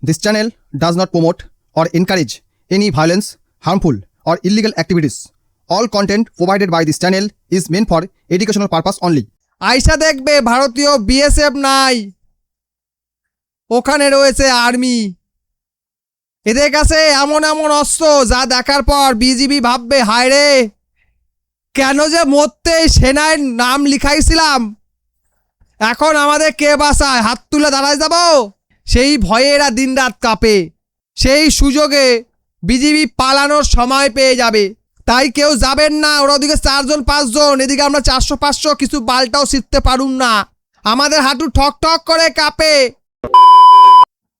This channel does not promote or encourage any violence, harmful, or illegal activities. All content provided by this channel is meant for educational purpose only. আইসা দেখবে ভারতীয় BSF নাই, ওখানে রয়েছে army. এদের কাছে এমন এমন অস্ত্র যা দেখার পর বিজিবি ভাববে, হায় রে, কেন যে মরতে সেনার নাম লিখাইছিলাম, এখন আমাদের কে বাঁচায়, হাত তুলে দাঁড়ায় যাব। সেই ভয়ে এরা দিনরাত কাঁপে। সেই সুযোগে বিজিবি পালানোর সময় পেয়ে যাবে। তাই কেউ যাবেন না। ওরা ওদিকে 4 জন 5 জন, এদিকে আমরা 400-500, কিছু বালটাও শিখতে পারুম না। আমাদের হাঁটু ঠক ঠক করে কাঁপে।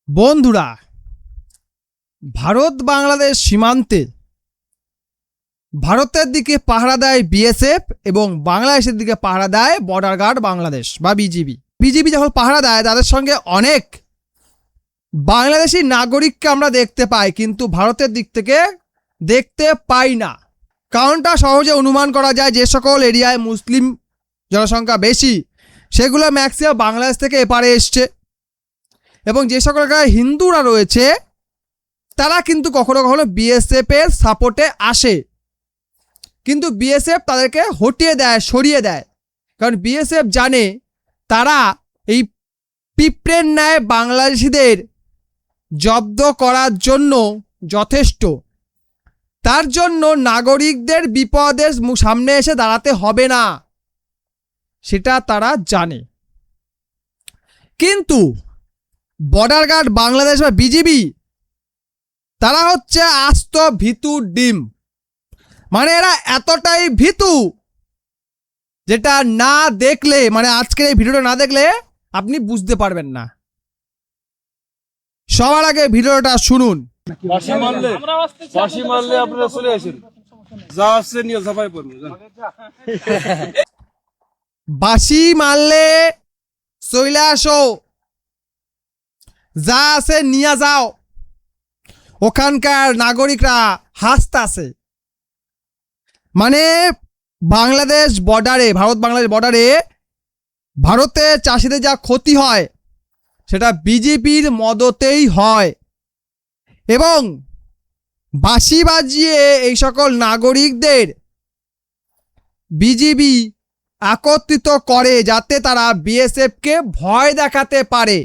বন্ধুরা, ভারত বাংলাদেশ সীমান্তে ভারতের দিকে পাহারা দেয় বিএসএফ এবং বাংলাদেশের দিকে পাহারা দেয় বর্ডার গার্ড বাংলাদেশ বা বিজিবি। বিজিবি যখন পাহারা দেয় তাদের সঙ্গে অনেক বাংলাদেশি নাগরিককে আমরা দেখতে পাই, কিন্তু ভারতের দিক থেকে দেখতে পাই না। কারণটা সহজে অনুমান করা যায়, যে সকল এরিয়ায় মুসলিম জনসংখ্যা বেশি সেগুলো ম্যাক্সিমাম বাংলাদেশ থেকে এপারে এসছে, এবং যে সকল এলাকায় হিন্দুরা রয়েছে তারা কিন্তু কখনো কখনো বিএসএফের সাপোর্টে আসে, কিন্তু বিএসএফ তাদেরকে হটিয়ে দেয়, সরিয়ে দেয়। কারণ বিএসএফ জানে তারা এই পিঁপড়ের ন্যায় বাংলাদেশিদের জব্দ করার জন্য যথেষ্ট। তার জন্য নাগরিকদের বিপদের সামনে এসে দাঁড়াতে হবে না, সেটা তারা জানে। কিন্তু বর্ডার গার্ড বাংলাদেশ বা বিজিবি তারা হচ্ছে আস্ত ভীতু ডিম। মানে এরা এতটাই ভীতু যেটা না দেখলে, মানে আজকের এই ভিডিওটা না দেখলে আপনি বুঝতে পারবেন না। সবার আগে ভিডিওটা শুনুন। বাঁশি মারলে আপনারা চলে আসেন, যা আসছে নিয়ে ঝাঁপাই পড়বো। বাঁশি মারলে চলে আসো, যা আছে নিয়ে যাও। ওখানকার নাগরিকরা হাসতাছে। মানে বাংলাদেশ বর্ডারে, ভারত বাংলাদেশ বর্ডারে ভারতের চাষিদের যা ক্ষতি হয় সেটা বিজেপির মদতেই হয়, এবং বাঁশি বাজিয়ে এই সকল নাগরিকদের বিজিবি একত্রিত করে যাতে তারা বিএসএফকে ভয় দেখাতে পারে।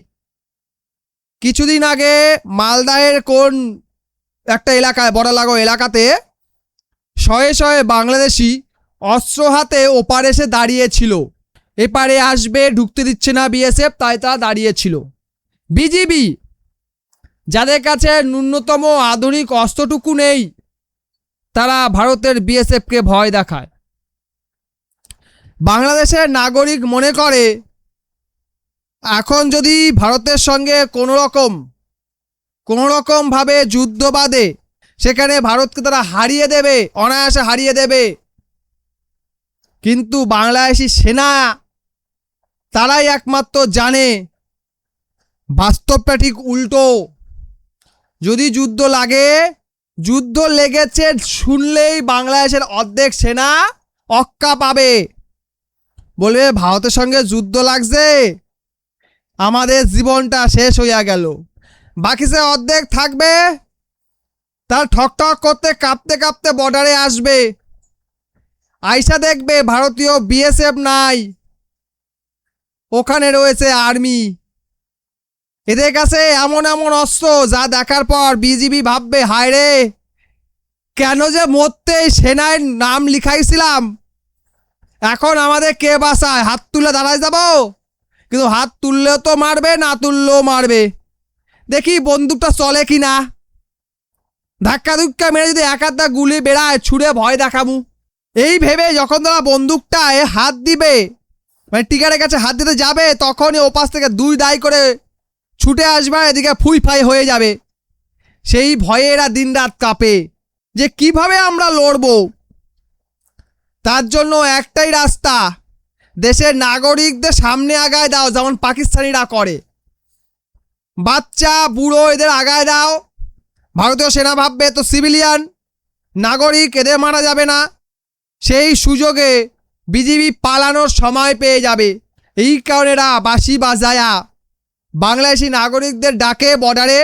কিছুদিন আগে মালদাহের কোন একটা এলাকায়, বর্ডার লাগো এলাকাতে শয়ে শয়ে বাংলাদেশি অস্ত্র হাতে ওপারে এসে দাঁড়িয়েছিল। এপারে আসবে, ঢুকতে দিচ্ছে না বিএসএফ, তাই তারা দাঁড়িয়েছিল। বিজিবি যাদের কাছে ন্যূনতম আধুনিক অস্ত্রটুকু নেই, তারা ভারতের বিএসএফকে ভয় দেখায়। বাংলাদেশের নাগরিক মনে করে এখন যদি ভারতের সঙ্গে কোনো রকমভাবে যুদ্ধ বাঁধে, সেখানে ভারতকে তারা হারিয়ে দেবে, অনায়াসে হারিয়ে দেবে। কিন্তু বাংলাদেশি সেনা তারাই একমাত্র জানে বাস্তবটা ঠিক উল্টো। যদি যুদ্ধ লাগে, যুদ্ধ লেগেছে শুনলেই বাংলাদেশের অর্ধেক সেনা অক্কা পাবে, বলবে ভারতের সঙ্গে যুদ্ধ লাগছে, আমাদের জীবনটা শেষ হইয়া গেল। বাকি সে অর্ধেক থাকবে, তার ঠক ঠক করতে কাঁপতে কাঁপতে বর্ডারে আসবে। আইসা দেখবে ভারতীয় বিএসএফ নাই, ওখানে রয়েছে আর্মি। এদের কাছে এমন এমন অস্ত্র যা দেখার পর বিজিবি ভাববে, হায় রে, কেন যে মরতে সেনার নাম লিখাইছিলাম, এখন আমাদের কে বাঁচায়, হাত তুলে দাঁড়ায় যাব। কিন্তু হাত তুললেও তো মারবে, না তুললেও মারবে। দেখি বন্দুকটা চলে কি না। ধাক্কা ধুক্কা মেরে যদি এক আধটা গুলি বেড়ায়, ছুঁড়ে ভয় দেখাবো। এই ভেবে যখন তারা বন্দুকটায় হাত দিবে, মানে টিকারের কাছে হাত দিতে যাবে, তখনই ওপাশ থেকে 2 দাই করে ছুটে আসবে, এদিকে ফুই ফাই হয়ে যাবে। সেই ভয়ে এরা দিনরাত কাঁপে যে কিভাবে আমরা লড়ব। তার জন্য একটাই রাস্তা, দেশের নাগরিকদের সামনে আগায় দাও, যেমন পাকিস্তানিরা করে। বাচ্চা বুড়ো এদের আগায় দাও। ভারতীয় সেনা ভাববে তো সিভিলিয়ান নাগরিক, এদের মারা যাবে না। সেই সুযোগে বিজিবি পালানোর সময় পেয়ে যাবে। এই কারণে এরা বাঁশি বাজায়া বাংলাদেশি নাগরিকদের ডাকে বর্ডারে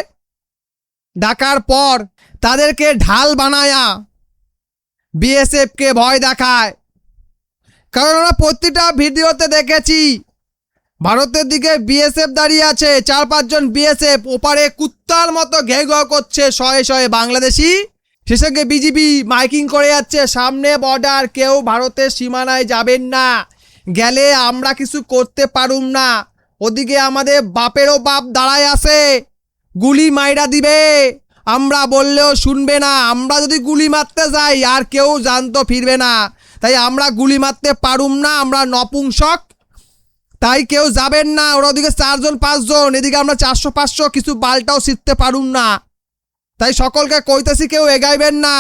ডাকার পর তাদেরকে ঢাল বানায়া বিএসএফকে ভয় দেখায়। কারণ আমরা প্রতিটা ভিডিওতে দেখেছি ভারতের দিকে বিএসএফ দাঁড়িয়ে আছে, 4-5 জন বিএসএফ, ওপারে কুত্তার মতো ঘেউ ঘেউ করছে শয়ে শয়ে বাংলাদেশি, সেসঙ্গে বিজিবি মাইকিং করে যাচ্ছে সামনে বর্ডার, কেউ ভারতের সীমানায় যাবেন না, গেলে আমরা কিছু করতে পারুম না, ওদিকে আমাদের বাপেরও বাপ দাঁড়ায় আছে, গুলি মাইরা দিবে, আমরা বললেও শুনবে না, আমরা যদি গুলি মারতে যাই আর কেউ জানতো ফিরবে না, তাই আমরা গুলি মারতে পারুম না, আমরা নপুংসক, তাই কেউ যাবেন না, ওরা ওদিকে 4 জন 5 জন, এদিকে আমরা 400-500, কিছু বালটাও শিখতে পারুম না, তাই সকলকে কইতেছি কেউ এগাইবেন না,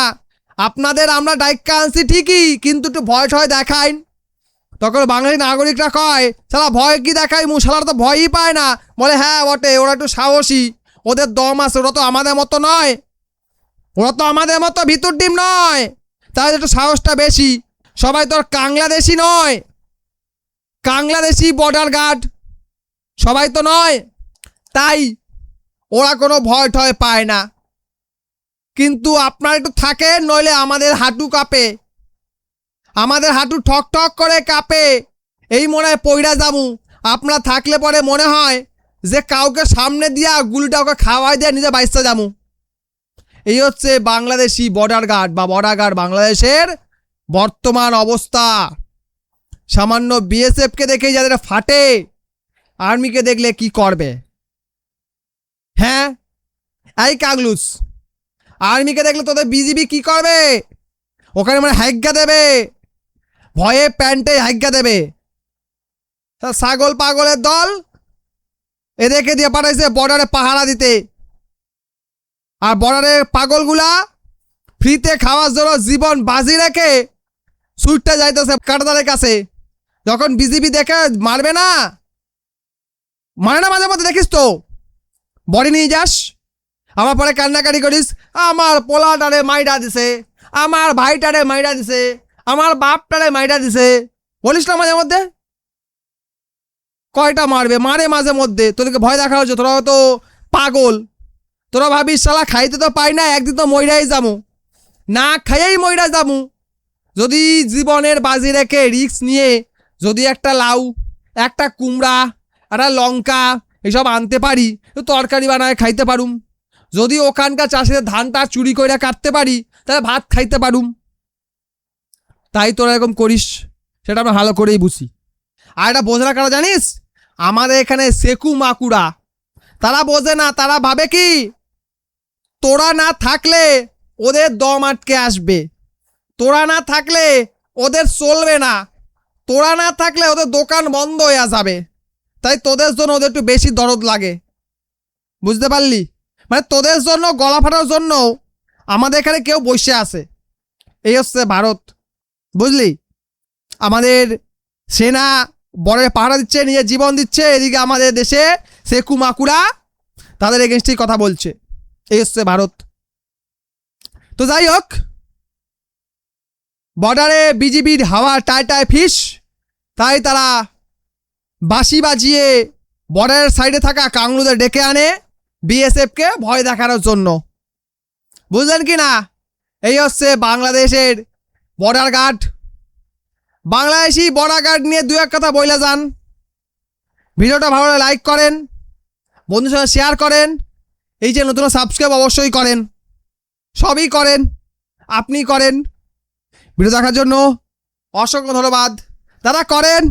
আপনাদের আমরা ডাইক্কা আনছি ঠিকই, কিন্তু একটু ভয় ঠয় দেখাইন। তখন বাঙালি নাগরিকরা কয়, শালা ভয় কি দেখাই, শালারা তো ভয়ই পায় না, বলে হ্যাঁ বটে, ওরা একটু সাহসী, ওদের দম আছে, ওরা তো আমাদের মতো নয়, ওরা তো আমাদের মতো ভিতর ডিম নয়, তাহলে একটু সাহসটা বেশি, সবাই তো আর বাংলাদেশি নয়, বাংলাদেশি বর্ডার গার্ড সবাই তো নয়, তাই ওরা কোনো ভয় ঠয় পায় না। কিন্তু আপনারা একটু থাকেন, নইলে আমাদের হাঁটু কাঁপে, আমাদের হাঁটু ঠক ঠক করে কাঁপে, এই মনে হয় পইরা যামু, আপনারা থাকলে পরে মনে হয় যে কাউকে সামনে দিয়া গুলিটা ওকে খাওয়াই দিয়ে নিজে বাইসতে যামু। এই হচ্ছে বাংলাদেশি বর্ডার গার্ড বা বর্ডার গার্ড বাংলাদেশের বর্তমান অবস্থা। সামান্য বিএসএফকে দেখেই যাদের ফাটে, আর্মিকে দেখলে কি করবে? হ্যাঁ এই কাগলুস, আর্মিকে দেখলে তোদের বিজিবি কি করবে? ওখানে মানে হাইজ্ঞা দেবে, ভয়ে প্যান্টে হাইজ্ঞা দেবে। ছাগল পাগলের দল এদেরকে দিয়ে পাঠাইছে বর্ডারে পাহারা দিতে, আর বর্ডারের পাগলগুলা ফ্রিতে খাওয়ার জন্য জীবন বাজি রেখে ছুটতে যাইতেছে কাটাতারের কাছে। যখন বিজিবি দেখে মারবে না, মারে না মাঝে মধ্যে দেখিস তো, বডি নিয়ে যাস, আমার পরে কান্নাকাটি করিস, আমার পোলাটারে মাইরা দিছে, আমার ভাইটারে মাইরা দিছে, আমার বাপটারে মাইরা দিছে, বলিস না মাঝে মধ্যে? কয়টা মারবে? মারে মাঝে মধ্যে, তোদেরকে ভয় দেখা হচ্ছে, তোরা তো পাগল, তোরা ভাবিস শালা খাইতে তো পাই না, একদিন তো মইরাই যামু, না খাইয়েই মইরা যামু। যদি জীবনের বাজি রেখে রিস্ক নিয়ে যদি একটা লাউ, একটা কুমড়া, একটা লঙ্কা এসব আনতে পারি, তো তরকারি বানায় খাইতে পারুম, যদি ওখানকার চাষিদের ধানটা চুরি করে কাটতে পারি তাহলে ভাত খাইতে পারুম। তাই তোরা এরকম করিস, সেটা আমরা ভালো করেই বুঝি। আর এটা বোঝে না কারা জানিস? আমাদের এখানে সেকু মাকুড়া, তারা বোঝে না, তারা ভাবে কি তোরা না থাকলে ওদের দম আটকে আসবে, তোরা না থাকলে ওদের চলবে না, তোরা না থাকলে ওদের দোকান বন্ধ হয়ে যাবে, তাই তোদের জন্য ওদের একটু বেশি দরদ লাগে, বুঝতে পারলি? মানে তোদের জন্য গলা ফাটার জন্য আমাদের এখানে কেউ বসে আছে। এই হচ্ছে ভারত, বুঝলি? আমাদের সেনা বর্ডারে পাহারা দিচ্ছে, নিজের জীবন দিচ্ছে, এদিকে আমাদের দেশে সেকু মাকুড়া তাদের এগেনস্টেই কথা বলছে। এই হচ্ছে ভারত। তো যাই হোক, বর্ডারে বিজিবির হাওয়া টায় টায় ফিস, তাই তারা বাঁশি বাজিয়ে বর্ডারের সাইডে থাকা কাংলুদের ডেকে আনে বিএসএফকে ভয় দেখানোর জন্য, বুঝলেন কি না? এই হচ্ছে বাংলাদেশের border guard. Bangladeshi border guard নিয়ে দু এক কথা বইলা যান। ভিডিওটা ভালো লাগলে লাইক করেন, বন্ধুর সঙ্গে শেয়ার করেন, এই যে নতুন সাবস্ক্রাইব অবশ্যই করেন, সবই করেন, আপনি করেন। ভিডিও দেখার জন্য অসংখ্য ধন্যবাদ। দাদা করেন।